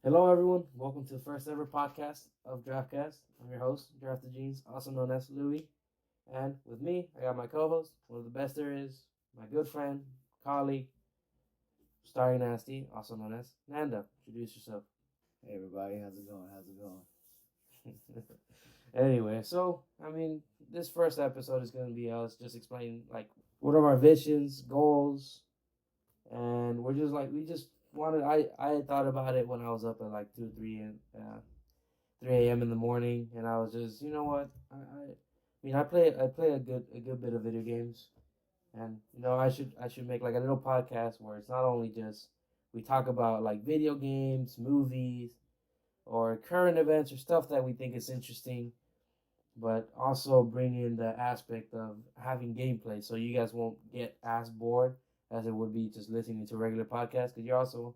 Hello, everyone. Welcome to the first ever podcast of DraftCast. I'm your host, Draft the Jeans, also known as Louis. And with me, I got my co-host, one of the best there is, my good friend, colleague, Starry Nasty, also known as Nanda. Introduce yourself. Hey everybody, how's it going? How's it going? Anyway, this first episode is going to be us just explaining what are our visions, goals, and we just wanted. I had thought about it when I was up at like 2, 3 a.m. in the morning, and I was just, you know what, I play a good bit of video games, and I should make like a little podcast where it's not only just we talk about like video games, movies, or current events or stuff that we think is interesting, but also bring in the aspect of having gameplay, so you guys won't get as bored as it would be just listening to a regular podcast, because you're also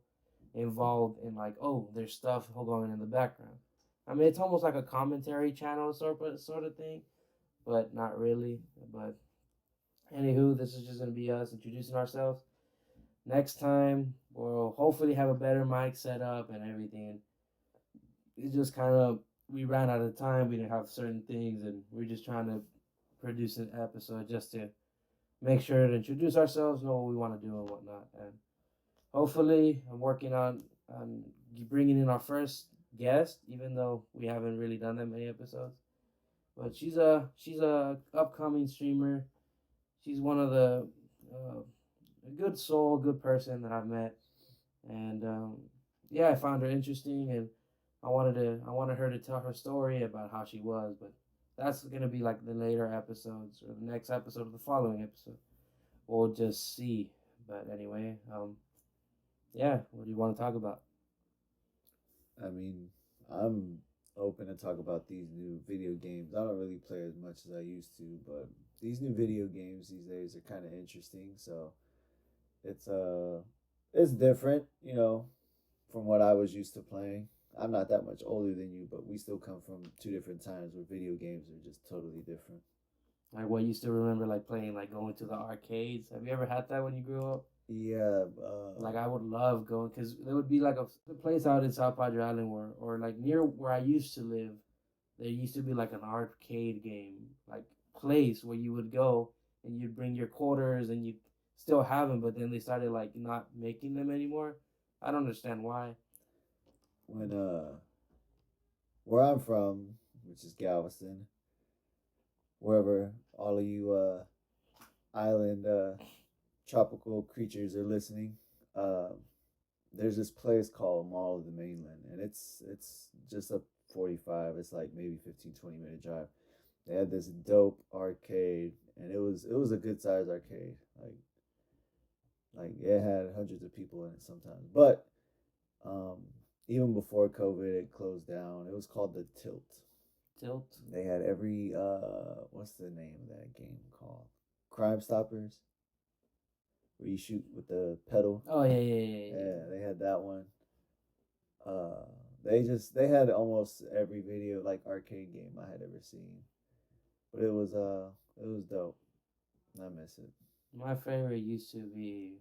involved in like, oh, there's stuff going in the background. I mean, it's almost like a commentary channel sort of thing, but not really. But anywho, this is just gonna be us introducing ourselves. Next time, we'll hopefully have a better mic setup and everything. It's just kind of we ran out of time. We didn't have certain things, and we're just trying to produce an episode just to make sure to introduce ourselves, know what we want to do and whatnot. And hopefully, I'm working on bringing in our first guest, even though we haven't really done that many episodes. But she's a upcoming streamer. She's one of the a good soul, good person that I've met, and yeah, I found her interesting, and I wanted her to tell her story about how she was, but that's gonna be like the later episodes or the next episode of the following episode. We'll just see. But anyway, yeah, what do you want to talk about? I mean, I'm open to talk about these new video games. I don't really play as much as I used to, but these new video games these days are kind of interesting. So it's it's different, from what I was used to playing. I'm not that much older than you, but we still come from two different times where video games are just totally different. Like what you still remember, like playing, like going to the arcades. Have you ever had that when you grew up? Yeah, Like I would love going, because there would be like a place out in South Padre Island where, or like near where I used to live, there used to be like an arcade game like place where you would go and you'd bring your quarters and you still have them, but then they started like not making them anymore. I don't understand why. when where I'm from, which is Galveston, wherever all of you island tropical creatures are listening, um, there's this place called Mall of the Mainland, and it's just up 45. It's like maybe 15-20 minute drive. They had this dope arcade, and it was a good size arcade. Like it had hundreds of people in it sometimes. But um, even before COVID, it closed down. It was called the Tilt. Tilt. They had every what's the name of that game called? Crime Stoppers, where you shoot with the pedal. Oh yeah, yeah, yeah, yeah. Yeah, they had that one. Uh, they had almost every video like arcade game I had ever seen, but it was dope. I miss it. My favorite used to be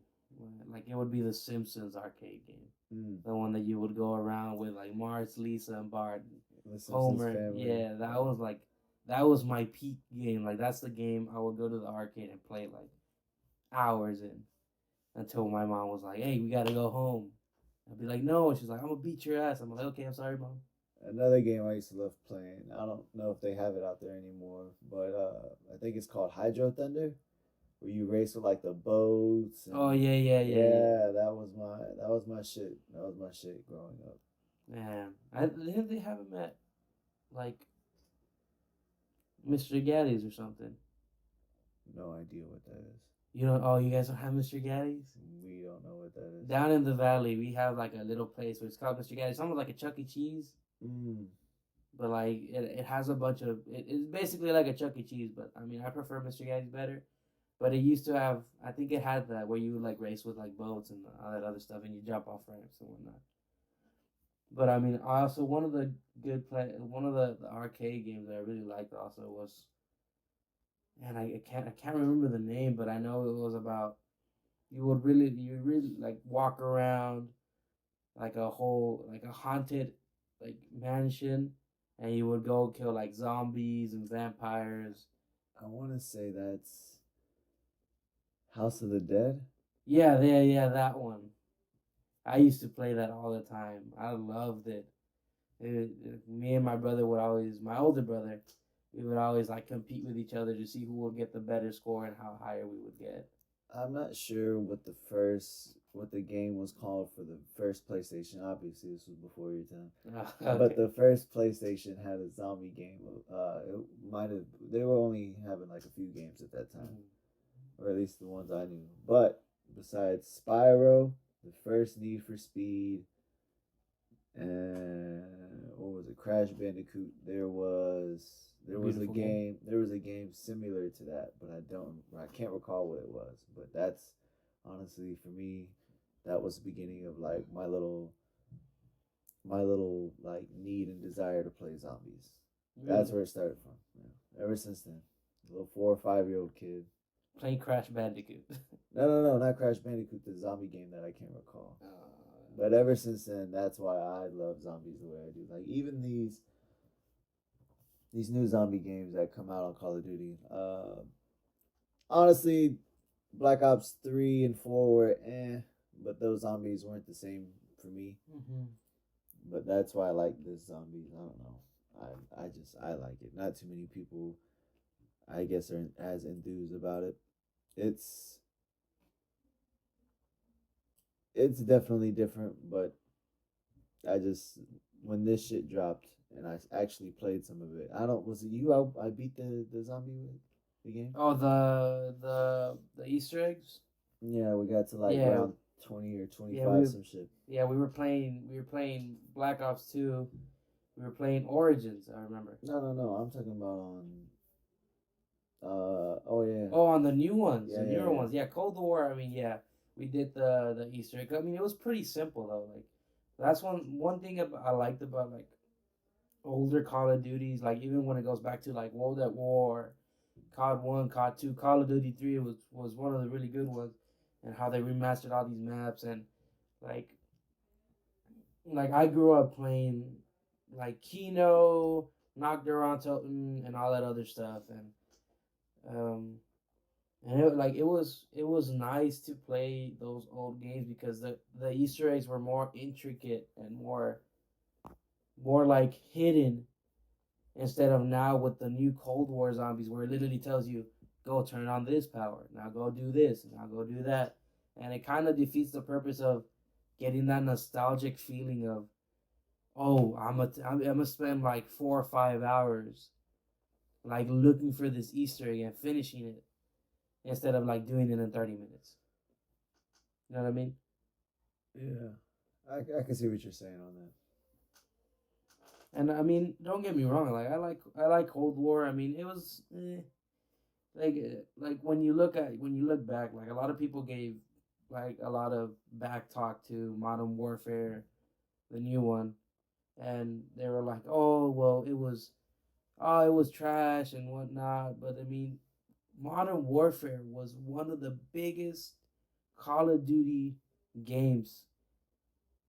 like it would be the Simpsons arcade game, Mm. the one that you would go around with like Marge, Lisa, and Bart, The Simpsons Homer. family. Yeah, that was my peak game. Like that's the game I would go to the arcade and play like hours in, until my mom was like, "Hey, we gotta go home." I'd be like, "No," and she's like, "I'm gonna beat your ass." I'm like, "Okay, I'm sorry, mom." Another game I used to love playing. I don't know if they have it out there anymore, but I think it's called Hydro Thunder, where you race with like the boats. Oh And yeah, yeah, yeah, yeah. yeah, that was my shit. That was my shit growing up. Man, I didn't they have him at like Mr. Gaddy's or something. No idea what that is. You know, oh, you guys don't have Mr. Gaddy's? We don't know what that is. Down in the valley, we have like a little place where it's called Mr. Gaddy's. It's almost like a Chuck E. Cheese, Mm. but like it has a bunch of it's basically like a Chuck E. Cheese, but I mean I prefer Mr. Gaddy's better. But it used to have, I think it had that where you would like race with like boats and all that other stuff, and you jump off ramps and whatnot. But I mean, also one of the arcade games that I really liked also was, and I can't remember the name, but I know it was about you really like walk around like a whole like a haunted like mansion, and you would go kill like zombies and vampires. I want to say that's House of the Dead. Yeah, that one. I used to play that all the time. I loved it. Me and my brother would always, my older brother, we would always like compete with each other to see who would get the better score and how higher we would get. I'm not sure what the game was called for the first PlayStation. Obviously, this was before your time. Okay. But the first PlayStation had a zombie game. It might have they were only having like a few games at that time, or at least the ones I knew. But besides Spyro, the first Need for Speed, and what was it, Crash Bandicoot, Beautiful game. there was a game similar to that, but I can't recall what it was. But that's honestly for me, that was the beginning of like my little like need and desire to play zombies. Really? That's where it started from. Yeah. Ever since then, a little 4 or 5 year old kid. Playing Crash Bandicoot. No, not Crash Bandicoot, the zombie game that I can't recall. But ever since then, that's why I love zombies the way I do. Like even these new zombie games that come out on Call of Duty. Honestly, Black Ops 3 and 4 were but those zombies weren't the same for me. Mm-hmm. But that's why I like this zombies. I don't know. I like it. Not too many people, I guess, are as enthused about it. It's definitely different, but I just when this shit dropped and I actually played some of it. I don't was it you I beat the zombie with the game? Oh, the Easter eggs. Yeah, we got to like Yeah. round 20 or 25 Yeah, some shit. Yeah, we were playing Black Ops 2. We were playing Origins, I remember. No. I'm talking about on oh yeah. Oh, on the new ones, Yeah, the newer yeah. ones. Yeah, Cold War, I mean, yeah. We did the Easter egg. I mean, it was pretty simple though. Like that's one thing I liked about like older Call of Duties, like even when it goes back to like World at War, COD 1, COD 2, Call of Duty 3 was one of the really good ones, and how they remastered all these maps. And like I grew up playing like Kino, Knockdown Totem, and all that other stuff, um and it was nice to play those old games because the Easter eggs were more intricate and more like hidden, instead of now with the new Cold War zombies where it literally tells you go turn on this power, now go do this, now go do that, and it kind of defeats the purpose of getting that nostalgic feeling of, oh, I'm gonna spend like 4 or 5 hours like looking for this Easter egg and finishing it, instead of like doing it in 30 minutes. You know what I mean? Yeah. I can see what you're saying on that. And I mean, don't get me wrong. Like I like Cold War. I mean, it was like when you look back, like a lot of people gave like a lot of back talk to Modern Warfare, the new one, and they were like, oh well, it was trash and whatnot. But I mean, Modern Warfare was one of the biggest Call of Duty games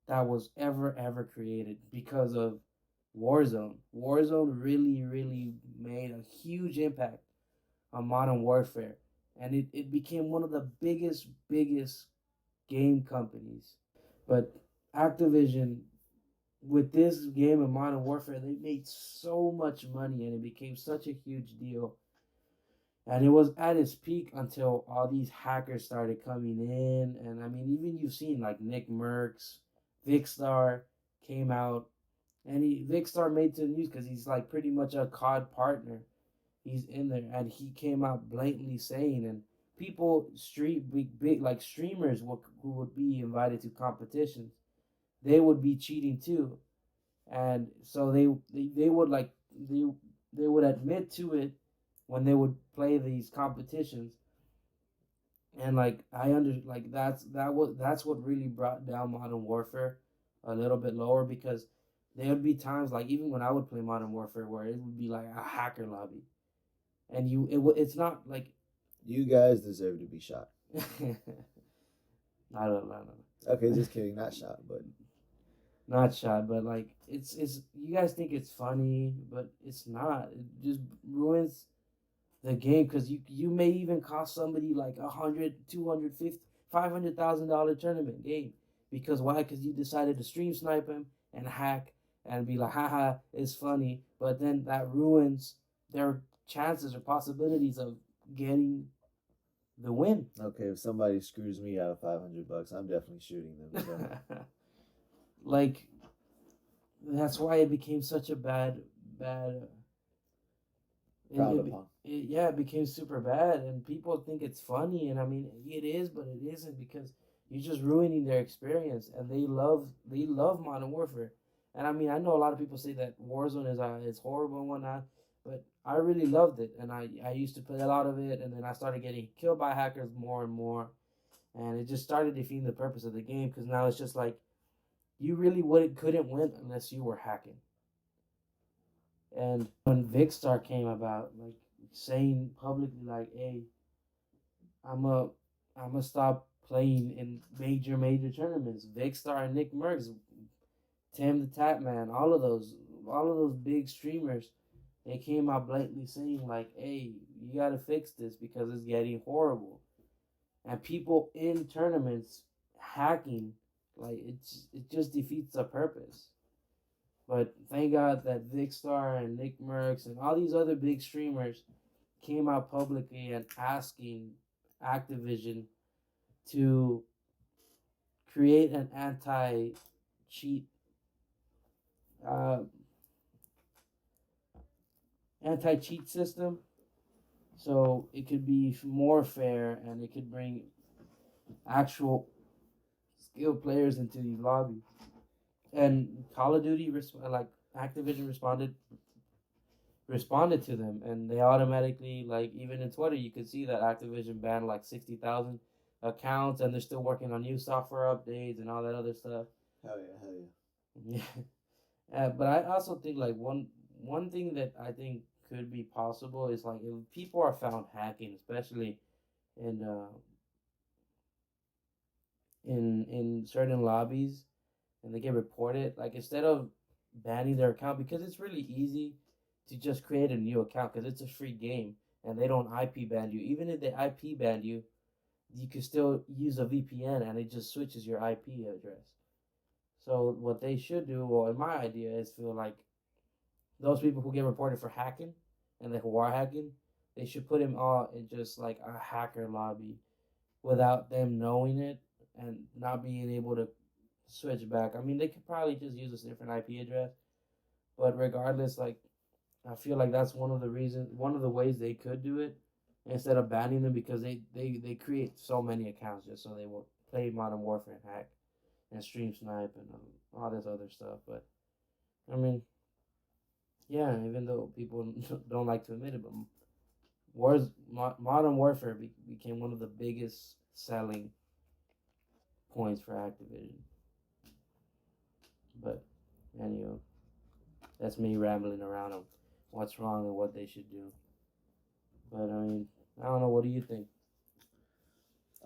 that was ever created because of Warzone. Warzone really made a huge impact on Modern Warfare, and it became one of the biggest game companies. But Activision, with this game of Modern Warfare, they made so much money and it became such a huge deal. And it was at its peak until all these hackers started coming in. And I mean, even you've seen like Nick Merckx, Vicstar came out, and Vicstar made to the news because he's like pretty much a COD partner. He's in there, and he came out blatantly saying, and people big like streamers who would be invited to competitions, they would be cheating too, and so they would like they would admit to it when they would play these competitions. And like like that's what really brought down Modern Warfare a little bit lower, because there would be times like even when I would play Modern Warfare where it would be like a hacker lobby, and it's not like You guys deserve to be shot. I don't know. Okay, just kidding, not shot, but not shot, but like it's you guys think it's funny, but it's not. It just ruins the game because you may even cost somebody like 100, 250, $500,000 tournament game because why? Because you decided to stream snipe him and hack and be like, haha, it's funny, but then that ruins their chances or possibilities of getting the win. Okay, if somebody screws me out of $500, I'm definitely shooting them. So. Like that's why it became such a bad. It became super bad, and people think it's funny, and I mean it is, but it isn't because you're just ruining their experience, and they love Modern Warfare, and I mean I know a lot of people say that Warzone is horrible and whatnot, but I really loved it, and I used to play a lot of it, and then I started getting killed by hackers more and more, and it just started defeating the purpose of the game because now it's just like you really couldn't win unless you were hacking. And when Vicstar came about, like saying publicly, like, "Hey, I'm a, I'm a stop playing in major tournaments." Vicstar and Nick Merckx, Tim the Tap Man, all of those big streamers, they came out blatantly saying like, "Hey, you gotta fix this because it's getting horrible," and people in tournaments hacking, like it just defeats the purpose. But thank God that Vicstar and Nick Merckx and all these other big streamers came out publicly and asking Activision to create an anti-cheat uh, anti-cheat system so it could be more fair and it could bring actual skilled players into these lobbies. And Call of Duty, like Activision responded to them, and they automatically, like, even in Twitter, you could see that Activision banned like 60,000 accounts, and they're still working on new software updates and all that other stuff. Hell yeah. But I also think like one thing that I think could be possible is like if people are found hacking, especially in in certain lobbies, and they get reported, like instead of banning their account, because it's really easy to just create a new account because it's a free game and they don't IP ban you. Even if they IP ban you, you can still use a VPN and it just switches your IP address. So what they should do, well, in my idea, is feel like those people who get reported for hacking and who are hacking, they should put them all in just like a hacker lobby without them knowing it and not being able to switch back. I mean, they could probably just use a different IP address, but regardless, like I feel like that's one of the ways they could do it instead of banning them because they create so many accounts just so they will play Modern Warfare and hack and stream snipe and all this other stuff. But I mean, yeah, even though people don't like to admit it, but Modern Warfare became one of the biggest selling points for Activision. But anyway, that's me rambling around on what's wrong and what they should do. But I mean, I don't know. What do you think?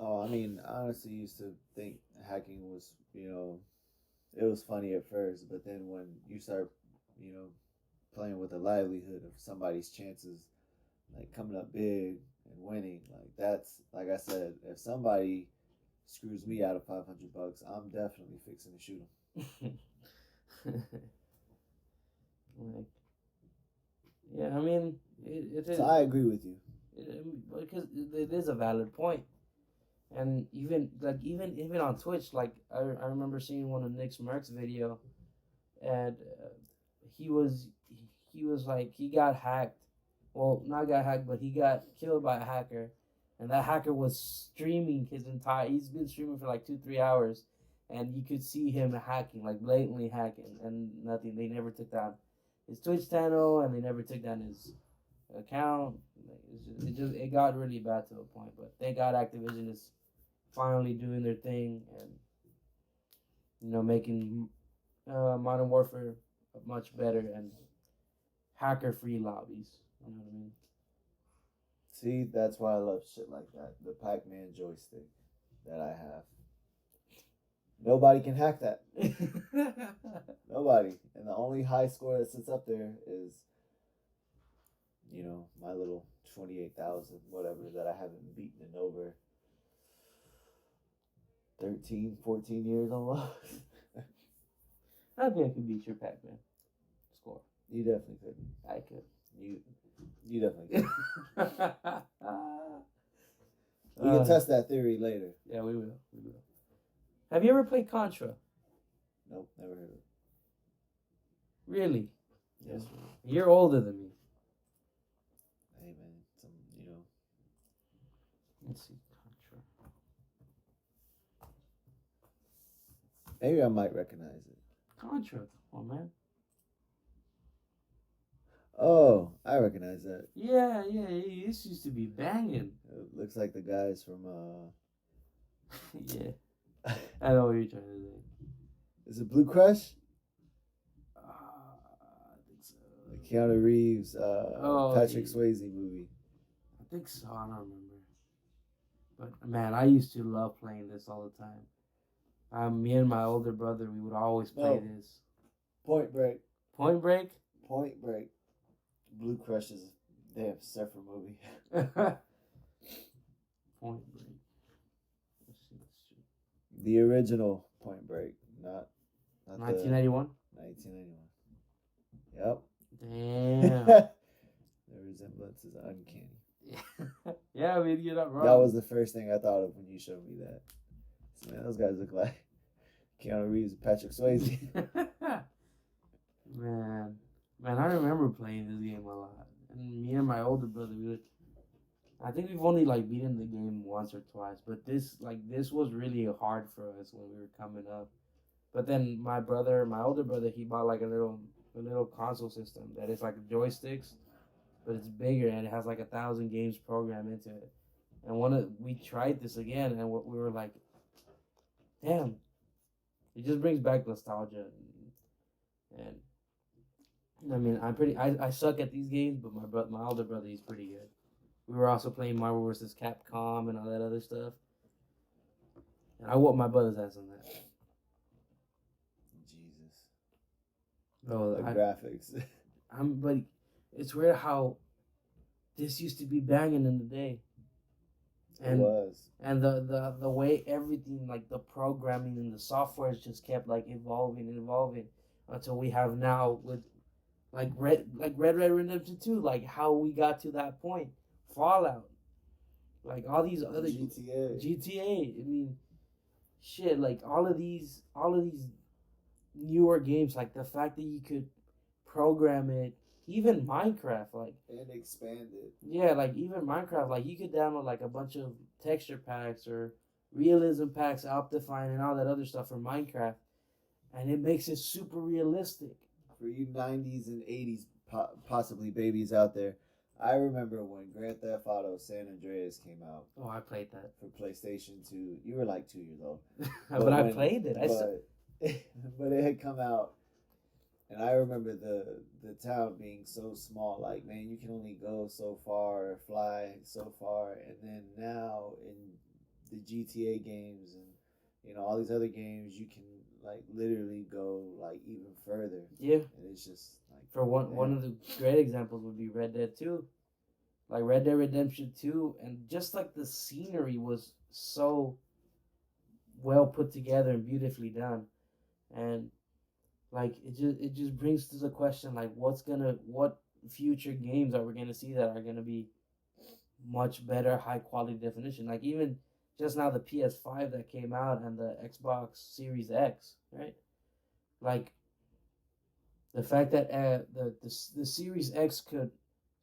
Oh, I mean, I honestly used to think hacking was, it was funny at first, but then when you start, playing with the livelihood of somebody's chances, like coming up big and winning, like that's, like I said, if somebody screws me out of $500, I'm definitely fixing to shoot them. Like, yeah, I mean, it is. So I agree with you. Because it is a valid point. And even on Twitch, like I remember seeing one of Nick Merck's video, and he was like he got hacked. Well, not got hacked, but he got killed by a hacker, and that hacker was streaming his entire. He's been streaming for like 2-3 hours, and you could see him hacking, like blatantly hacking, and nothing. They never took down his Twitch channel, and they never took down his account. It got really bad to a point, but thank God Activision is finally doing their thing and making Modern Warfare much better and hacker-free lobbies. You know what I mean? See, that's why I love shit like that. The Pac-Man joystick that I have. Nobody can hack that. nobody. And the only high score that sits up there is, my little 28,000, whatever, that I haven't beaten in over 13, 14 years almost. I think I could beat your Pac-Man score. You definitely could. I could. You definitely could. We can test that theory later. Yeah, we will. Have you ever played Contra? Nope, never heard of it. Really? Yes. You're older than me. Hey man, Let's see, Contra. Maybe I might recognize it. Contra, oh man. Oh, I recognize that. Yeah, this used to be banging. It looks like the guys from Yeah, I know what you're trying to say. Is it Blue Crush? I think so. The Keanu Reeves, Patrick yeah. Swayze movie. I think so. I don't remember. But man, I used to love playing this all the time. Me and my older brother, we would always play this. Point Break. Point Break. Point Break. Blue Crush is a damn surfer movie. Point Break. Let's see. The original Point Break, not 1991. 1991. Yep. Damn. The resemblance is uncanny. Yeah, I mean, you're not wrong. That was the first thing I thought of when you showed me that. So, man, those guys look like Keanu Reeves and Patrick Swayze. Man, I remember playing this game a lot. And me and my older brother, I think we've only beaten the game once or twice, but this was really hard for us when we were coming up. But then my older brother, he bought a little console system that is joysticks, but it's bigger and it has 1,000 games programmed into it. And we tried this again, and we were like, damn, it just brings back nostalgia. And I mean, I suck at these games, but my older brother, he's pretty good. We were also playing Marvel vs. Capcom and all that other stuff. And I whooped my brother's ass on that. Jesus. Oh, the graphics. But it's weird how this used to be banging in the day. And, it was. And the way everything, the programming and the software just kept evolving until we have now with Red Dead Redemption 2, how we got to that point. Fallout. All these other GTA. I mean, shit, all of these newer games, the fact that you could program it, even Minecraft, and expand it. Yeah, even Minecraft, you could download a bunch of texture packs or realism packs, Optifine, and all that other stuff for Minecraft, and it makes it super realistic. For you 90s and 80s possibly babies out there, I remember when Grand Theft Auto San Andreas came out. Oh, I played that. For PlayStation 2. You were 2 years old. but I played it. But it had come out, and I remember the town being so small. Man, you can only go so far or fly so far. And then now in the GTA games and all these other games, you can literally go even further. Yeah. And it's just for one of the great examples would be Red Dead 2. Red Dead Redemption 2, and just the scenery was so well put together and beautifully done. And it just brings to the question what future games are we gonna see that are gonna be much better high quality definition? Even just now the PS5 that came out and the Xbox Series X, right? The fact that the Series X could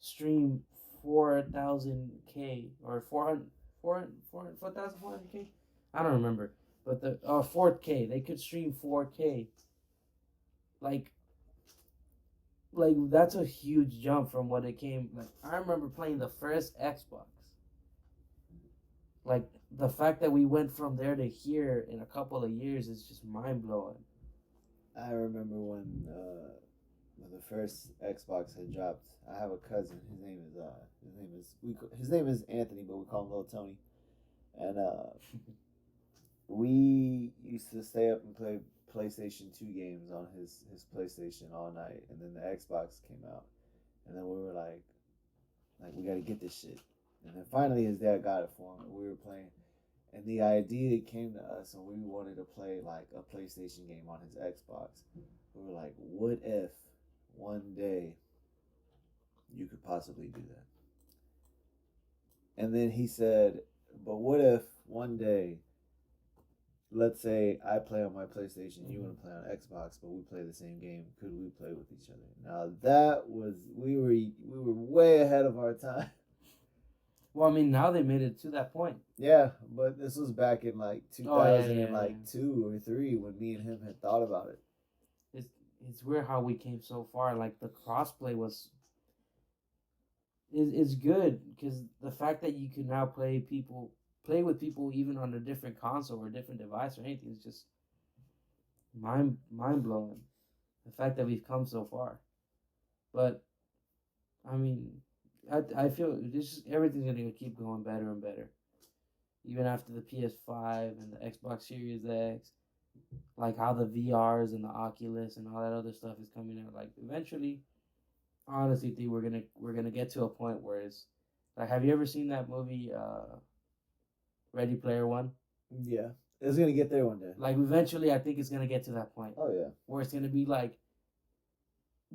stream 4,000K or 4,400K? I don't remember. But 4K, they could stream 4K. That's a huge jump from what it came. I remember playing the first Xbox. The fact that we went from there to here in a couple of years is just mind blowing. I remember when the first Xbox had dropped. I have a cousin. His name is Anthony, but we call him Little Tony. And we used to stay up and PlayStation 2 games on his PlayStation all night, and then the Xbox came out, and then we were like we got to get this shit. And then finally his dad got it for him, and we were playing. And the idea came to us, and we wanted to play like a PlayStation game on his Xbox. We were like, what if one day you could possibly do that? And then he said, but what if one day, let's say I play on my PlayStation, you want to play on Xbox, but we play the same game. Could we play with each other? Now that was, we were way ahead of our time. Well, I mean, now they made it to that point. Yeah, but this was back in like 2002 or 3 when me and him had thought about it. It's weird how we came so far. Like the crossplay is good because the fact that you can now play with people even on a different console or a different device or anything is just mind blowing. The fact that we've come so far, but I mean, I feel everything's gonna keep going better and better, even after the PS5 and the Xbox Series X. Like how the VRs and the Oculus and all that other stuff is coming out. Like eventually, I honestly think we're gonna get to a point where it's like, have you ever seen that movie, Ready Player One? Yeah, it's gonna get there one day. Like eventually, I think it's gonna get to that point. Oh yeah, where it's gonna be like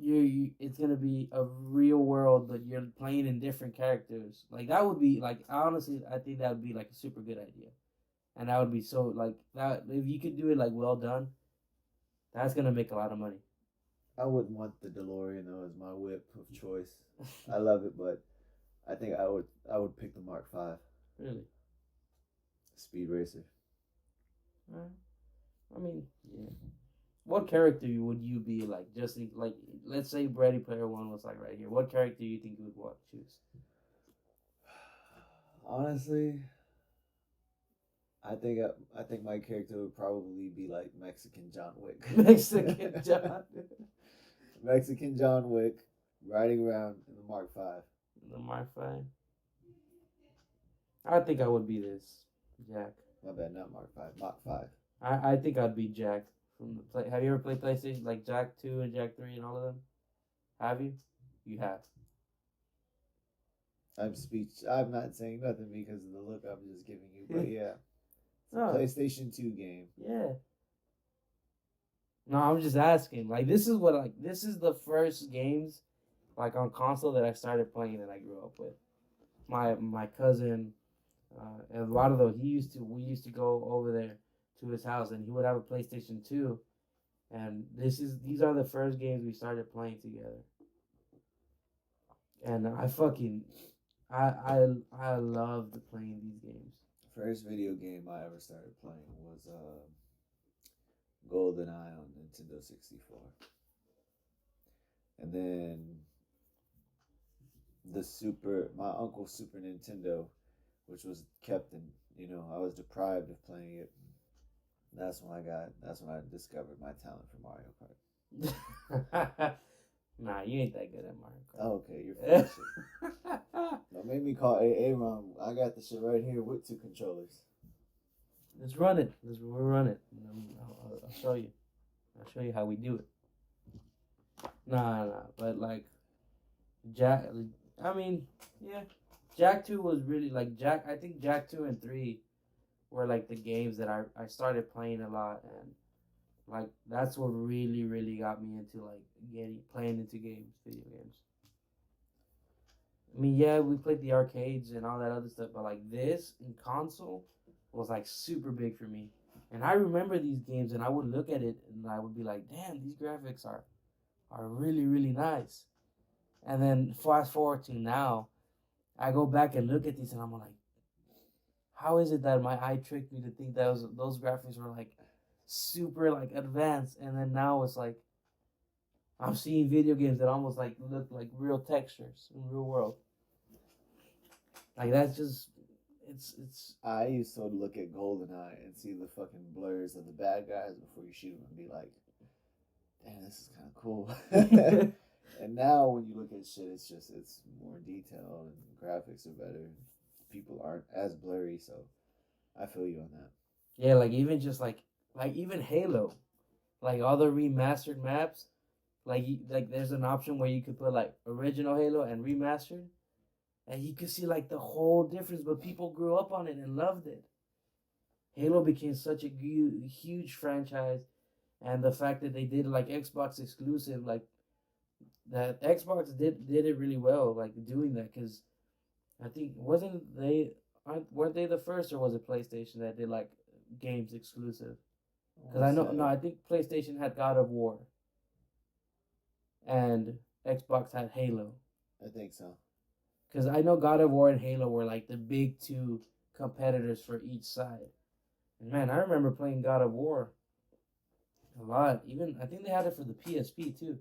it's gonna be a real world, but you're playing in different characters. Like that would be like, honestly, I think that would be like a super good idea. And that would be so, like, that if you could do it, like, well done, that's going to make a lot of money. I wouldn't want the DeLorean, though, as my whip of choice. I love it, but I think I would pick the Mark V. Really? Speed racer. I mean, yeah. What character would you be, like, just, like, let's say Ready Player One was, like, right here. What character do you think you would choose? Honestly, I think my character would probably be like Mexican John Wick. Mexican John Wick, riding around in the Mark V. The Mark V. I think I would be this Jack. My bad, not Mark V. Mach 5. I think I'd be Jack from the play. Have you ever played PlayStation, like Jack 2 and Jack 3 and all of them? Have you? You have. I'm not saying nothing because of the look I'm just giving you, but yeah. PlayStation 2 game. Yeah. No, I'm just asking. Like, this is the first games, like, on console that I started playing that I grew up with. My cousin, Eduardo, we used to go over there to his house, and he would have a PlayStation 2, and these are the first games we started playing together. And I loved playing these games. First video game I ever started playing was GoldenEye on Nintendo 64. And then my uncle's Super Nintendo, which was kept in, I was deprived of playing it. That's when I discovered my talent for Mario Kart. Nah, you ain't that good at Mario Kart. Oh, okay, you're full of shit. Don't make me call Aaron. I got the shit right here with 2 controllers. Let's run it. We'll run it. I'll show you. I'll show you how we do it. Nah. But like, Jack. I mean, yeah. Jack 2 was really like Jack. I think Jack 2 and 3 were like the games that I started playing a lot, and like that's what really, really got me into like playing into video games. I mean, yeah, we played the arcades and all that other stuff, but like this in console was like super big for me. And I remember these games, and I would look at it and I would be like, damn, these graphics are really, really nice. And then fast forward to now, I go back and look at these, and I'm like, how is it that my eye tricked me to think that those graphics were like super like advanced, and then now it's like I'm seeing video games that almost like look like real textures in real world. Like that's just it's. I used to look at GoldenEye and see the fucking blurs of the bad guys before you shoot them and be like, damn, this is kind of cool. And now when you look at shit, it's more detailed and graphics are better. People aren't as blurry, so I feel you on that. Yeah, like even just like even Halo. like all the remastered maps, like there's an option where you could put like original Halo and remastered, and you could see like the whole difference. But people grew up on it and loved it. Halo became such a huge franchise, and the fact that they did like Xbox exclusive, like that Xbox did it really well, like doing that. Because I think weren't they the first, or was it PlayStation that did like games exclusive? Because I think PlayStation had God of War, and Xbox had Halo. I think so. Because I know God of War and Halo were like the big two competitors for each side. And man, I remember playing God of War a lot. Even I think they had it for the PSP too.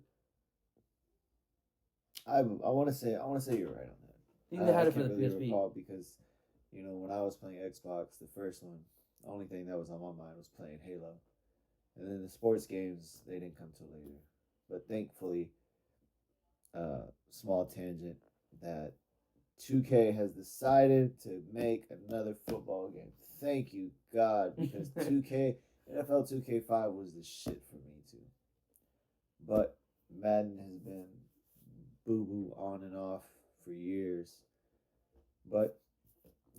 I want to say you're right on that. I think they had it for the really PSP. Recall because, when I was playing Xbox, the first one, the only thing that was on my mind was playing Halo, and then the sports games they didn't come till later. But thankfully, small tangent, that 2K has decided to make another football game. Thank you, God, because NFL 2K5 was the shit for me too. But Madden has been boo-boo on and off for years. But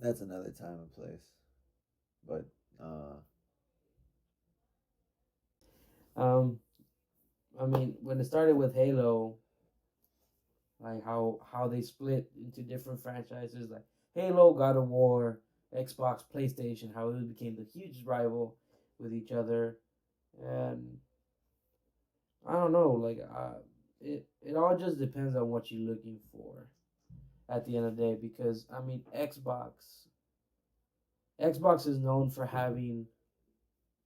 that's another time and place. But I mean, when it started with Halo, like how they split into different franchises, like Halo, God of War, Xbox, PlayStation, how it became the huge rival with each other, and I don't know, like it all just depends on what you're looking for at the end of the day, because I mean Xbox is known for having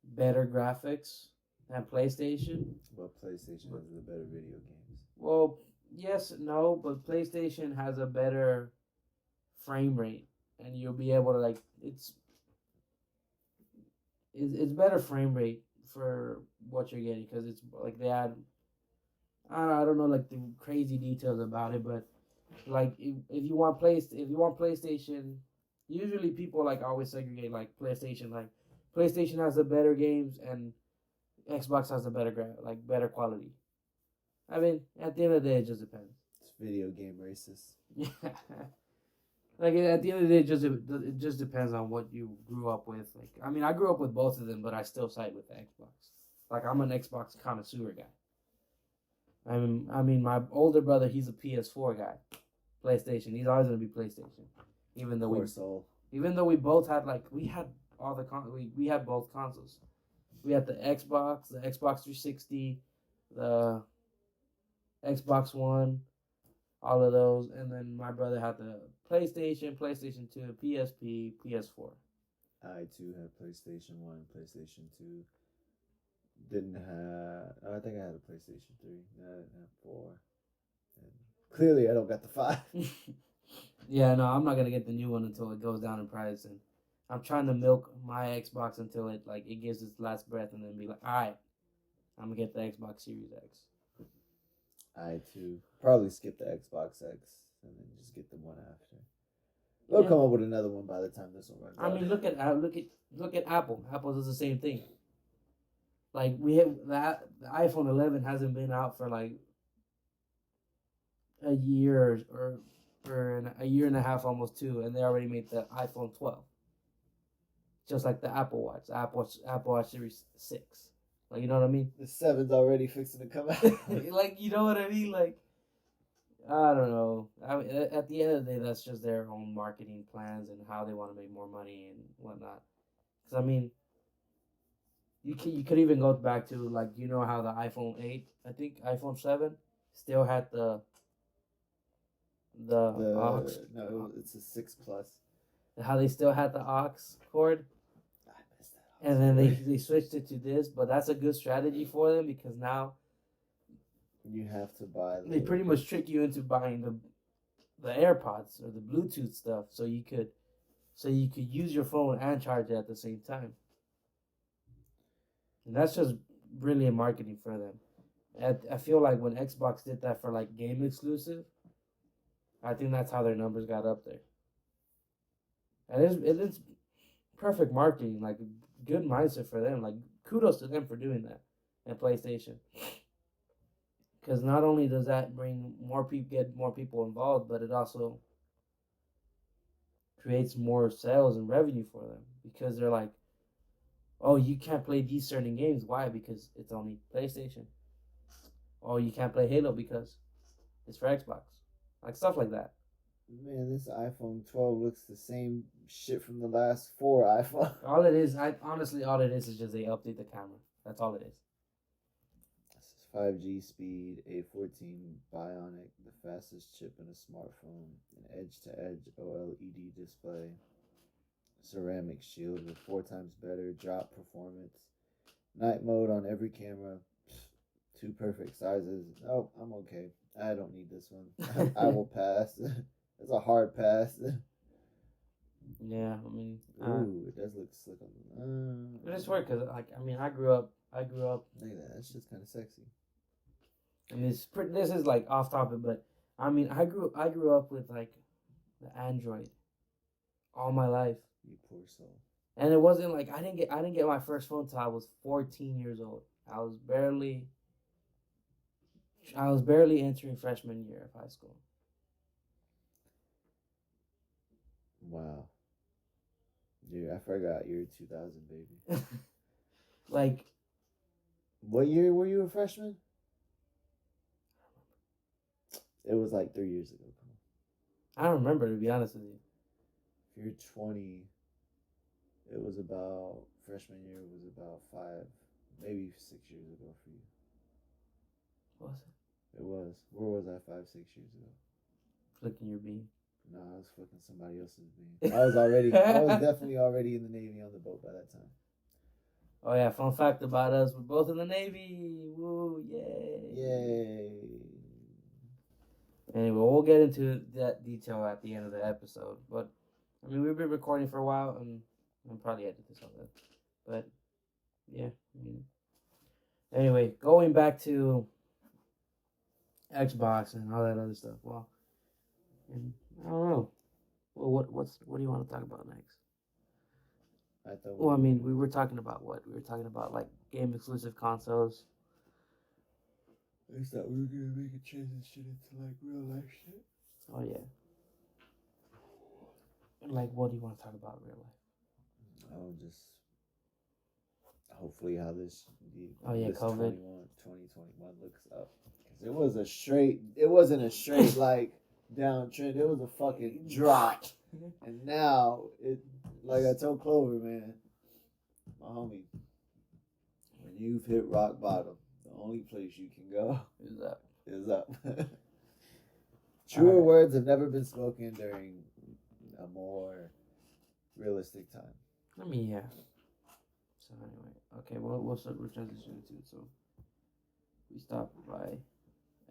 better graphics than PlayStation. Well, PlayStation has the better video games. Well, yes, no, but PlayStation has a better frame rate, and you'll be able to like it's better frame rate for what you're getting, because it's like they add I don't know like the crazy details about it, but like if you want PlayStation, usually people like always segregate like PlayStation has the better games and Xbox has the better quality. I mean, at the end of the day, it just depends. It's video game racist. Yeah. Like at the end of the day, it just depends on what you grew up with. Like I mean, I grew up with both of them, but I still side with the Xbox. Like I'm an Xbox connoisseur guy. I mean, my older brother, he's a PS4 guy. PlayStation, he's always gonna be PlayStation. Even though we both had we had we had both consoles. We had the Xbox 360, the Xbox One, all of those, and then my brother had the PlayStation 2, PSP, PS4. I too had PlayStation 1, PlayStation 2. Didn't have. I think I had a PlayStation 3. No, I didn't have 4. And clearly, I don't got the 5. Yeah, no, I'm not gonna get the new one until it goes down in price, and I'm trying to milk my Xbox until it gives its last breath, and then be like, all right, I'm gonna get the Xbox Series X. I too probably skip the Xbox X and then just get the one after. They'll come up with another one by the time this one runs out. I mean, look at Apple. Apple does the same thing. Like we have the iPhone 11 hasn't been out for like a year or a year and a half, almost 2, and they already made the iPhone 12. Just like the Apple Watch, Apple Watch Series 6. Like, you know what I mean? The 7's already fixing to come out. Like, you know what I mean? Like, I don't know. I mean, at the end of the day, that's just their own marketing plans and how they want to make more money and whatnot. Because, I mean, you could even go back to, like, you know how the iPhone 8, I think iPhone 7, still had the aux. No, it's a 6 Plus. How they still had the aux cord. And then they switched it to this, but that's a good strategy for them, because now you have to buy. They pretty much trick you into buying the AirPods or the Bluetooth stuff, so you could use your phone and charge it at the same time. And that's just brilliant marketing for them. I feel like when Xbox did that for like game exclusive, I think that's how their numbers got up there. And it's perfect marketing, like good mindset for them. Like kudos to them for doing that. and PlayStation. Because not only does that bring get more people involved, but it also creates more sales and revenue for them. Because they're like, oh, you can't play these certain games. Why? Because it's only PlayStation. Oh, you can't play Halo because it's for Xbox. Like stuff like that. Man, this iPhone 12 looks the same shit from the last 4 iPhones. All it is, all it is just they update the camera. That's all it is. This is 5G speed, A14 Bionic, the fastest chip in a smartphone, an edge-to-edge OLED display, ceramic shield with 4 times better drop performance, night mode on every camera, 2 perfect sizes. Oh, I'm okay. I don't need this one. I will pass. It's a hard pass. Yeah, I mean, ooh, it does look slick on the. It just weird because, like, I mean, I grew up. Look at that. That's just kind of sexy. I mean, this is like off topic, but I mean, I grew up with like the Android all my life. You poor soul. And it wasn't like I didn't get my first phone till I was 14 years old. I was barely entering freshman year of high school. Wow. Dude, I forgot you're 2000, baby. Like, what year were you a freshman? It was like 3 years ago. I don't remember, to be honest with you. If you're 20, it was about, freshman year was about 5, maybe 6 years ago for you. Was it? It was. Where was I 5, 6 years ago? Flicking your bean. No, I was flicking somebody else's bean. I was definitely already in the Navy on the boat by that time. Oh yeah, fun fact about us, we're both in the Navy. Woo, yay. Yay. Anyway, we'll get into that detail at the end of the episode. But, I mean, we've been recording for a while, and I'll probably edit this on that. But, yeah, I mean. Anyway, going back to Xbox and all that other stuff. Well, and I don't know. Well, what do you want to talk about next? Well, I mean, we were talking about what? We were talking about, like, game-exclusive consoles. I thought we were going to make a transition into, like, real-life shit. Oh, yeah. Like, what do you want to talk about in real life? Oh, just hopefully how this COVID 2021 looks up. Because it wasn't a straight, like, downtrend. It was a fucking drop. And now, like I told Clover, man, my homie, when you've hit rock bottom, the only place you can go is up. Truer words have never been spoken during a more realistic time. I mean, yeah. So anyway, okay, well, we're transitioning to it. So we stopped by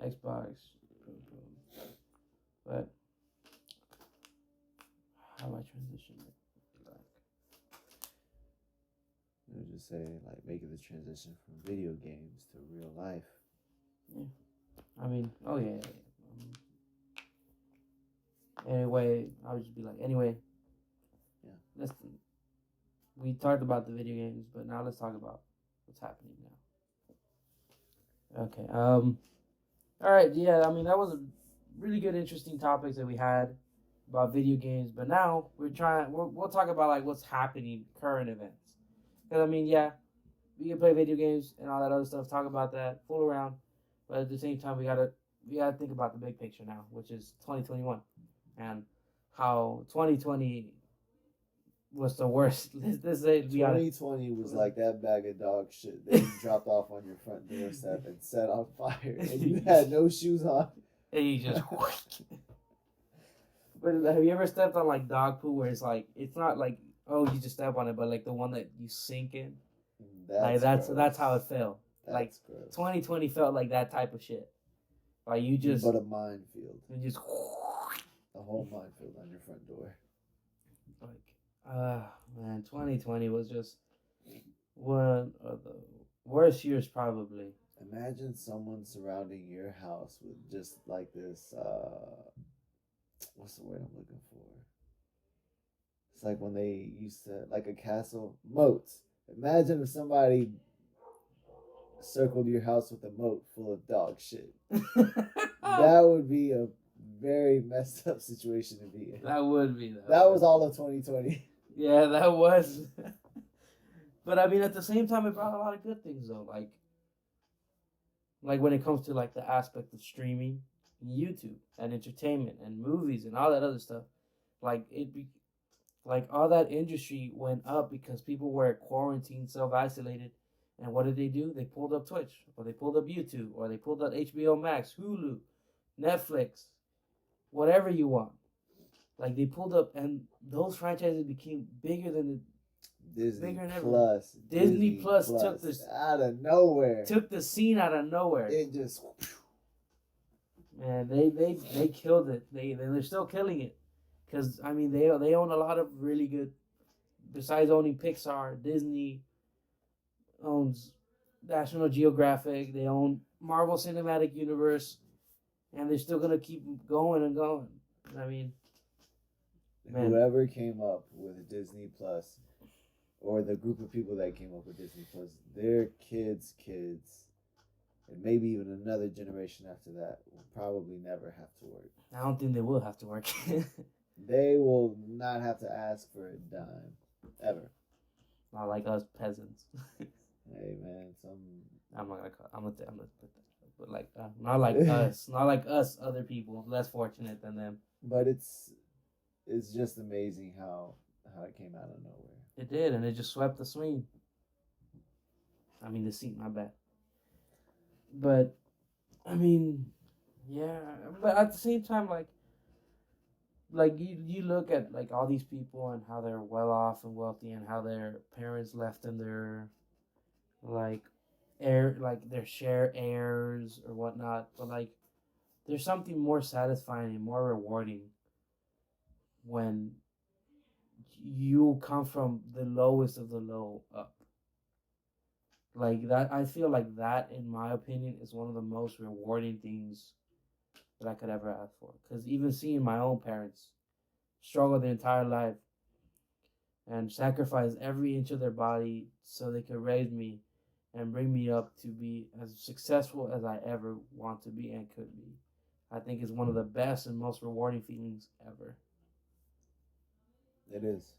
Xbox, but how do I transition it back? You know, just say like making the transition from video games to real life. Yeah, I mean, oh yeah. Anyway, I would just be like, anyway. Yeah. Listen, we talked about the video games, but now let's talk about what's happening now. Okay. All right. Yeah. I mean, that was a really good, interesting topics that we had about video games. But now we'll talk about like what's happening, current events. Because I mean, yeah, we can play video games and all that other stuff. Talk about that, fool around, but at the same time, we gotta think about the big picture now, which is 2021, and how 2020 was the worst. Let's say 2020 was like that bag of dog shit that you dropped off on your front doorstep and set on fire, and you had no shoes on. And you just. But have you ever stepped on like dog poo where it's like it's not like you just step on it, but like the one that you sink in? That's how it felt. That's like gross. 2020 felt like that type of shit. Like you just. But a minefield. And just. A whole minefield on your front door. Like, man, 2020 was just one of the worst years probably. Imagine someone surrounding your house with just like this, what's the word I'm looking for? It's like when they used to, like a castle, moats. Imagine if somebody circled your house with a moat full of dog shit. That would be a very messed up situation to be in. That would be. That was all of 2020. Yeah, that was. But I mean, at the same time, it brought a lot of good things though. Like when it comes to like the aspect of streaming, YouTube and entertainment and movies and all that other stuff, like like all that industry went up because people were quarantined, self-isolated, and what did they do? They pulled up Twitch, or they pulled up YouTube, or they pulled up HBO Max, Hulu, Netflix, whatever you want. Like they pulled up, and those franchises became bigger than Disney bigger than Plus. ever. Disney Plus took this out of nowhere. Took the scene out of nowhere. It just. Man, they killed it. They're still killing it, because I mean they own a lot of really good. Besides owning Pixar, Disney owns National Geographic. They own Marvel Cinematic Universe, and they're still gonna keep going and going. I mean, man. Whoever came up with Disney Plus, or the group of people that came up with Disney Plus, their kids, and maybe even another generation after that will probably never have to work. I don't think they will have to work. They will not have to ask for a dime, ever. Not like us peasants. Hey man, I'm gonna put that, but like not like us, not like us, other people less fortunate than them. But it's just amazing how it came out of nowhere. It did, and it just swept the scene. I mean, the scene, my bad. But I mean, yeah. But at the same time, like you look at like all these people and how they're well off and wealthy, and how their parents left them their like their share heirs or whatnot. But like, there's something more satisfying and more rewarding when you come from the lowest of the low up. Like that, I feel like that, in my opinion, is one of the most rewarding things that I could ever ask for. Because even seeing my own parents struggle their entire life and sacrifice every inch of their body so they could raise me and bring me up to be as successful as I ever want to be and could be, I think is one of the best and most rewarding feelings ever. It is.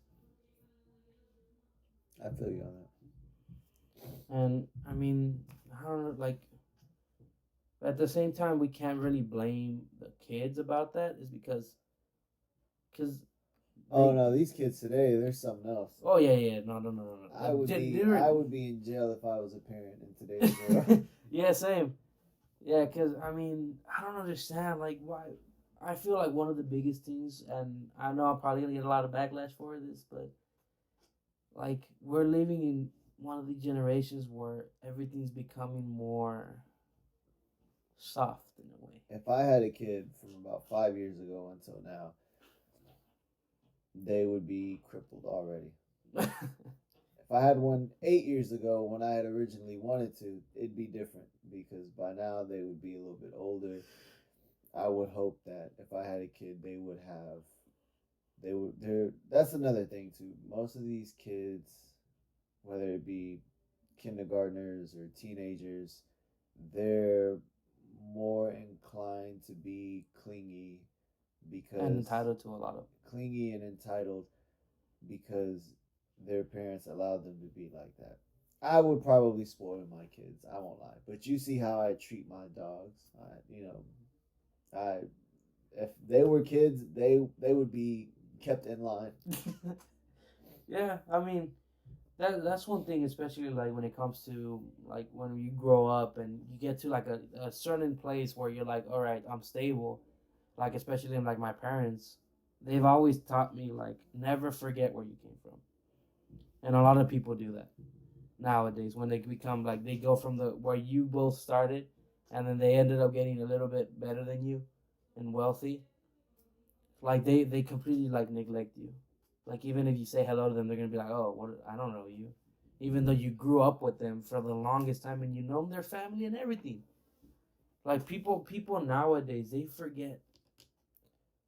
I feel you on that. And I mean, I don't know, like, at the same time, we can't really blame the kids about that, is because oh no, these kids today, they're something else. Oh yeah, no. I would be in jail if I was a parent in today's world. Yeah, same. Yeah, because I mean, I don't understand like why. I feel like one of the biggest things, and I know I'm probably gonna get a lot of backlash for this, but like, we're living in one of the generations where everything's becoming more soft in a way. If I had a kid from about 5 years ago until now, they would be crippled already. If I had one 8 years ago when I had originally wanted to, it'd be different, because by now they would be a little bit older. I would hope that if I had a kid, that's another thing too. Most of these kids, whether it be kindergartners or teenagers, they're more inclined to be clingy and entitled to a lot of clingy and entitled because their parents allowed them to be like that. I would probably spoil my kids, I won't lie. But you see how I treat my dogs. If they were kids, they would be kept in line. Yeah, I mean, that's one thing, especially like when it comes to like when you grow up and you get to like a certain place where you're like, all right, I'm stable. Like, especially in like my parents, they've always taught me like, never forget where you came from. And a lot of people do that nowadays when they become like, they go from the where you both started, and then they ended up getting a little bit better than you and wealthy. Like they completely like neglect you. Like, even if you say hello to them, they're gonna be like, oh, what? I don't know you, even though you grew up with them for the longest time and you know their family and everything. Like, people nowadays, they forget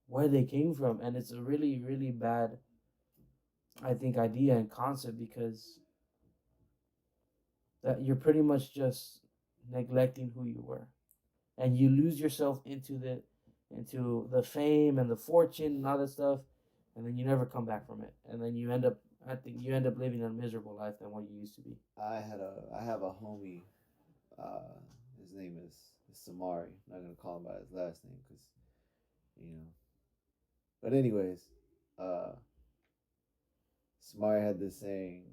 where they came from, and it's a really, really bad, I think, idea and concept, because that you're pretty much just neglecting who you were, and you lose yourself into the fame and the fortune and all that stuff, and then you never come back from it, and then you end up. I think you end up living a miserable life than what you used to be. I have a homie. Uh, his name is Samari. I'm not gonna call him by his last name because, you know. But anyways, uh, Samari had this saying.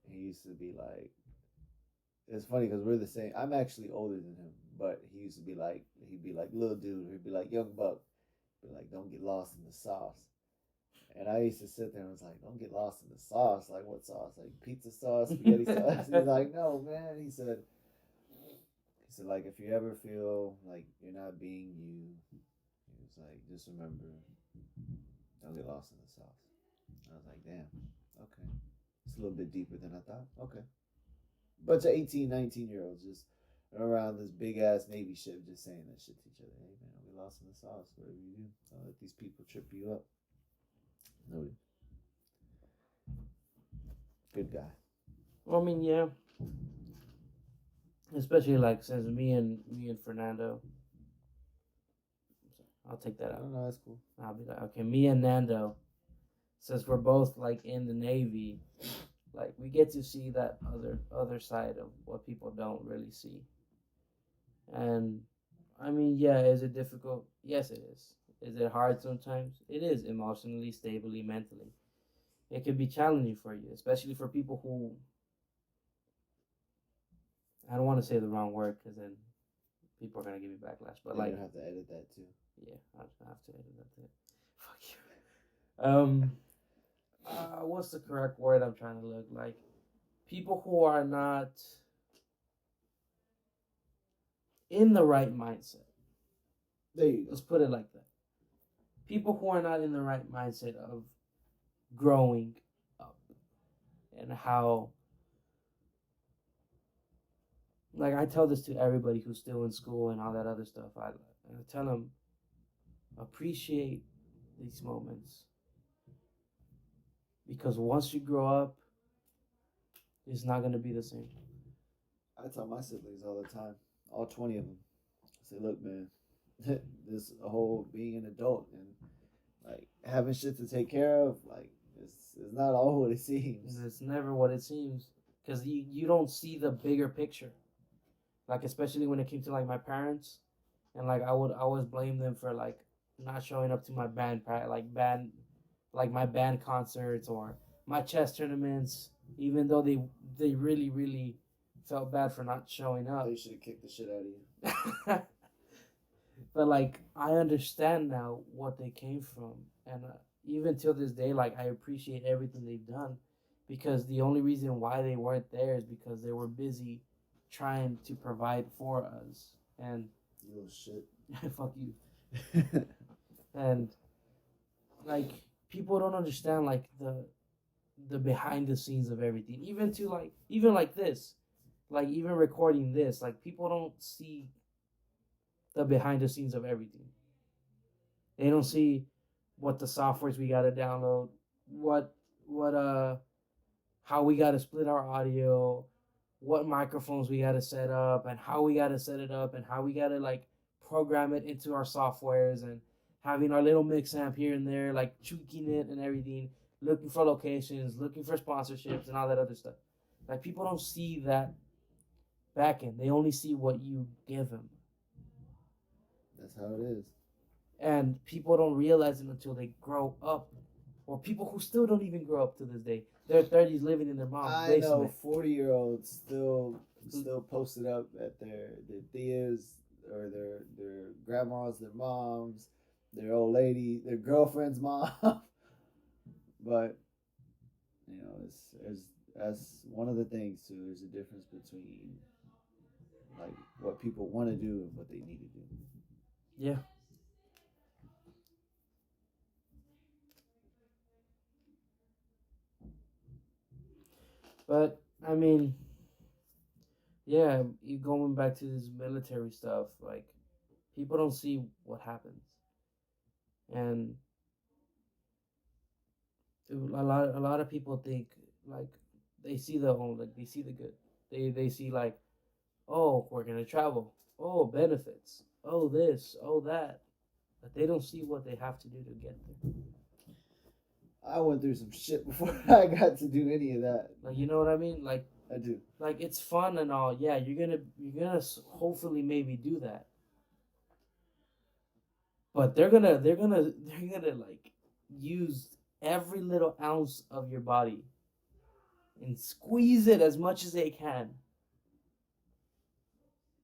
He used to be like, it's funny because we're the same. I'm actually older than him, but he'd be like, little dude, or he'd be like, young buck, be like, don't get lost in the sauce. And I used to sit there and was like, don't get lost in the sauce. Like, what sauce? Like pizza sauce, spaghetti sauce? He's like, no, man. He said, like, if you ever feel like you're not being you, he was like, just remember, don't get lost in the sauce. I was like, damn, okay. It's a little bit deeper than I thought. Okay. Bunch of 18, 19-year-olds just around this big-ass Navy ship just saying that shit to each other. Hey, man, don't get lost in the sauce. Whatever you do, don't let these people trip you up. Noted. Good guy. Well, I mean, yeah. Especially like since me and Fernando. I'll take that out. No, that's cool. I'll be like, okay, me and Nando, since we're both like in the Navy, like we get to see that other side of what people don't really see. And I mean, yeah, is it difficult? Yes, it is. Is it hard sometimes? It is, emotionally, stably, mentally. It can be challenging for you, especially for people who, I don't want to say the wrong word because then people are going to give me backlash. But You're like, gonna have to edit that too. yeah, I have to edit that too. Fuck you. What's the correct word I'm trying to look like? People who are not in the right mindset. There you go. Let's put it like that. People who are not in the right mindset of growing up and how, like, I tell this to everybody who's still in school and all that other stuff. I tell them, appreciate these moments, because once you grow up, it's not going to be the same. I tell my siblings all the time, all 20 of them. I say, look, man, this whole being an adult and like having shit to take care of, like it's not all what it seems. It's never what it seems, because you don't see the bigger picture. Like, especially when it came to like my parents, and like I would always blame them for like not showing up to my my band concerts or my chess tournaments, even though they really really felt bad for not showing up. They should have kicked the shit out of you. But like I understand now what they came from, and even till this day, like I appreciate everything they've done, because the only reason why they weren't there is because they were busy trying to provide for us. And you little shit. fuck you. And like people don't understand like the behind the scenes of everything, even like this, like even recording this, like people don't see the behind the scenes of everything. They don't see what the softwares we gotta download, what how we gotta split our audio, what microphones we gotta set up, and how we gotta set it up, and how we gotta like program it into our softwares, and having our little mix amp here and there, like tweaking it and everything, looking for locations, looking for sponsorships and all that other stuff. Like people don't see that back end. They only see what you give them. That's how it is. And people don't realize it until they grow up. Or people who still don't even grow up to this day. They're 30s living in their mom's basement. I know 40-year-olds still posted up at their tias or their grandmas, their moms, their old lady, their girlfriend's mom. But you know, that's one of the things too. There's a difference between like what people want to do and what they need to do. Yeah. But I mean, yeah, you going back to this military stuff, like people don't see what happens. And a lot of people think like they see the good. They see like, oh, we're gonna travel. Oh, benefits. Oh, this. Oh, that. But they don't see what they have to do to get there. I went through some shit before I got to do any of that. Like, you know what I mean? Like, I do. Like, it's fun and all. Yeah, you're gonna hopefully maybe do that. But they're gonna like use every little ounce of your body and squeeze it as much as they can.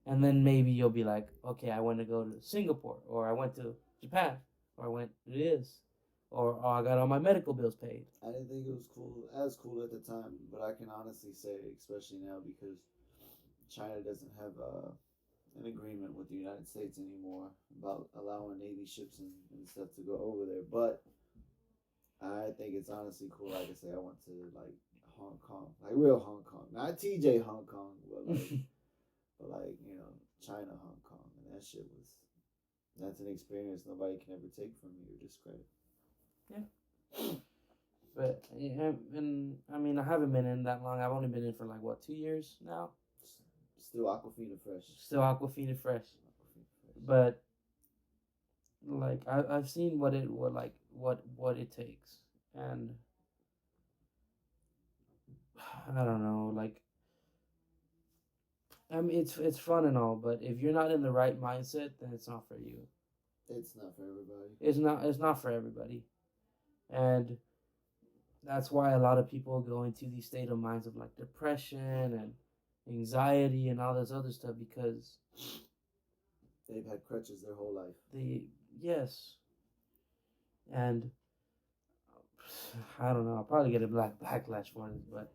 And then maybe you'll be like, okay, I want to go to Singapore, or I went to Japan, or I went to this, or oh, I got all my medical bills paid. I didn't think it was cool at the time, but I can honestly say, especially now, because China doesn't have an agreement with the United States anymore about allowing Navy ships and stuff to go over there. But I think it's honestly cool. Like I say, I went to like Hong Kong, like real Hong Kong, not TJ Hong Kong, but like, but like, you know, China Hong Kong, and that's an experience nobody can ever take from you or discredit. Yeah. But yeah, and I mean, I haven't been in that long. I've only been in for like what, 2 years now. Still Aquafina fresh. Still Aquafina fresh. But like I've seen what it takes, and I don't know. Like, I mean, it's fun and all, but if you're not in the right mindset, then it's not for you. It's not for everybody. It's not for everybody, and that's why a lot of people go into these state of minds of like depression and anxiety and all this other stuff because they've had crutches their whole life. Yes, and I don't know. I'll probably get a backlash for this, but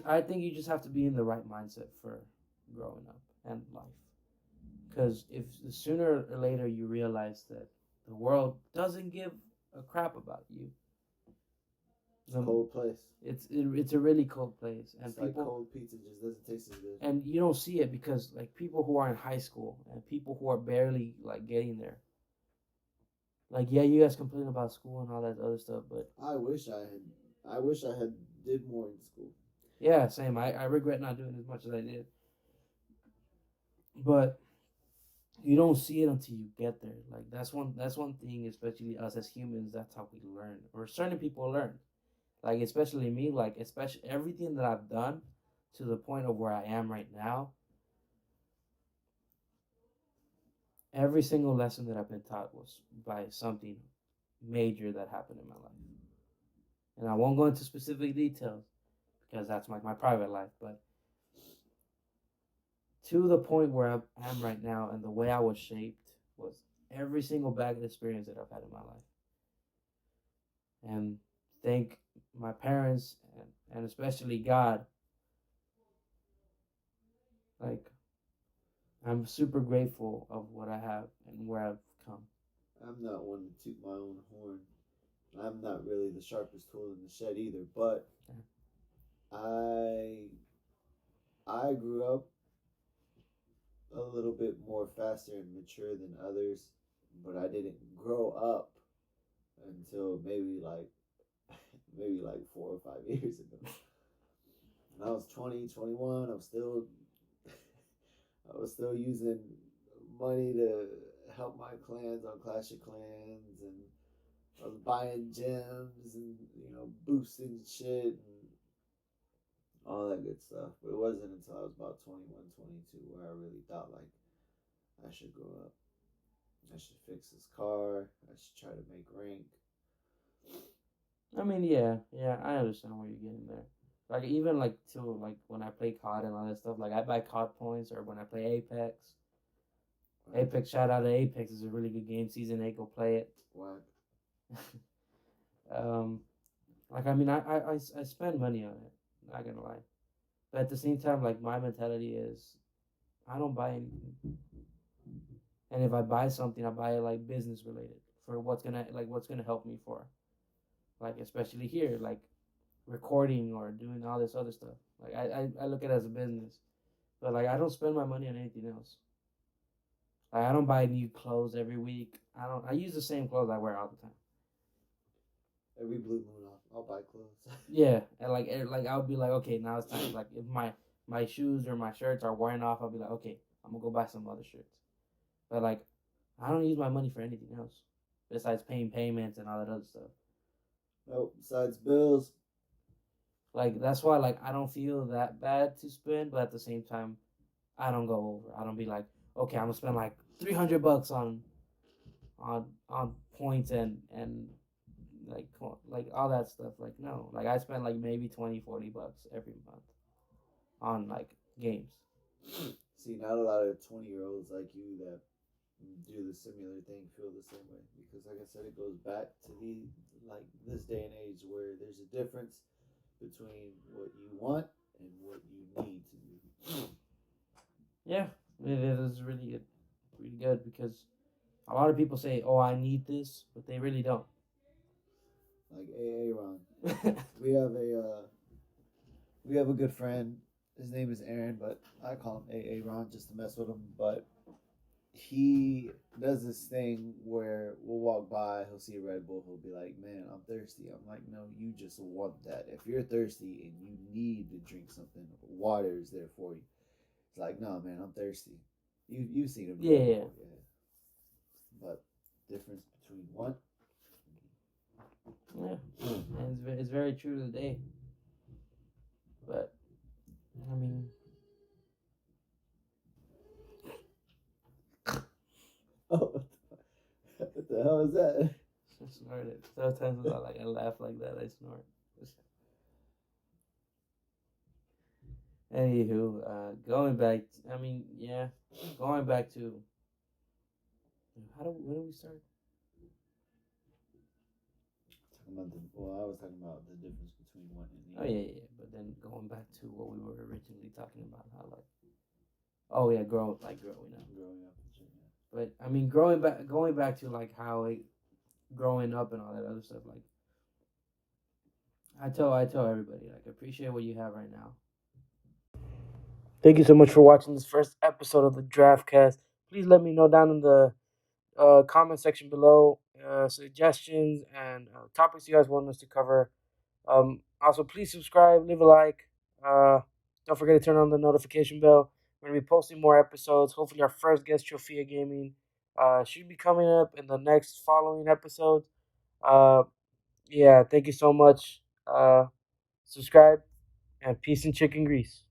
I think you just have to be in the right mindset for growing up and life. Because if sooner or later you realize that the world doesn't give a crap about you. It's a cold place. It's a really cold place, and it's people, like cold pizza just doesn't taste as good. And you don't see it because like people who are in high school and people who are barely like getting there. Like, yeah, you guys complain about school and all that other stuff, but I wish I had did more in school. Yeah, same. I regret not doing as much as I did. But you don't see it until you get there. Like that's one thing, especially us as humans, that's how we learn. Or certain people learn. Like especially me, like especially everything that I've done to the point of where I am right now. Every single lesson that I've been taught was by something major that happened in my life. And I won't go into specific details because that's like my private life, but to the point where I am right now and the way I was shaped was every single bad experience that I've had in my life. And thank my parents and especially God. Like, I'm super grateful of what I have and where I've come. I'm not one to toot my own horn. I'm not really the sharpest tool in the shed either, but I grew up a little bit more faster and mature than others, but I didn't grow up until maybe like 4 or 5 years ago. When I was 20, 21, I was still using money to help my clans on Clash of Clans, and I was buying gems and, you know, boosting shit and all that good stuff. But it wasn't until I was about 21, 22 where I really thought, like, I should grow up. I should fix this car. I should try to make rank. I mean, yeah, I understand where you're getting there. Like, even, like, till, like, when I play COD and all that stuff, like, I buy COD points, or when I play Apex. Apex, shout out to Apex. It's a really good game. Season 8, go play it. What? Like, I mean, I spend money on it. Not gonna lie. But at the same time, like, my mentality is, I don't buy anything. And if I buy something, I buy it, like, business related. For what's gonna help me for. Like, especially here, like, recording or doing all this other stuff. Like, I look at it as a business. But, like, I don't spend my money on anything else. Like, I don't buy new clothes every week. I use the same clothes I wear all the time. Every blue moon, I'll I'll buy clothes. Yeah, and like I would be like, okay, now it's time. Like if my shoes or my shirts are wearing off, I'll be like, okay, I'm gonna go buy some other shirts. But like, I don't use my money for anything else besides paying payments and all that other stuff. Nope. Besides bills. Like that's why like I don't feel that bad to spend, but at the same time, I don't go over. I don't be like, okay, I'm gonna spend like $300 on points and like all that stuff. Like no, like I spend like maybe 20-40 bucks every month on like games. See, not a lot of 20-year-olds like you that do the similar thing feel the same way, because like I said, it goes back to the like this day and age where there's a difference between what you want and what you need to do. Yeah, it is really good because a lot of people say, "Oh, I need this," but they really don't. Like Ron, we have a good friend. His name is Aaron, but I call him Ron just to mess with him. But he does this thing where we'll walk by, he'll see a Red Bull, he'll be like, "Man, I'm thirsty." I'm like, "No, you just want that. If you're thirsty and you need to drink something, water is there for you." It's like, "No, man, I'm thirsty." You've seen him. Yeah. But difference between what? Yeah, it's very true today. But I mean, Oh, what the hell is that? I snorted. Sometimes I laugh like that, I snort. Anywho, going back. I mean, yeah, going back to where do we start? I was talking about the difference between one and the Oh yeah. But then going back to what we were originally talking about, how like, oh yeah, growing up. growing up. But I mean, going back to like how growing up and all that other stuff. Like I tell everybody, like appreciate what you have right now. Thank you so much for watching this first episode of the DraftCast. Please let me know down in the comment section below suggestions and topics you guys want us to cover. Also, please subscribe, leave a like. Don't forget to turn on the notification bell. We're going to be posting more episodes. Hopefully, our first guest, Trophia Gaming, should be coming up in the next following episode. Uh, yeah, thank you so much. Subscribe and peace and chicken grease.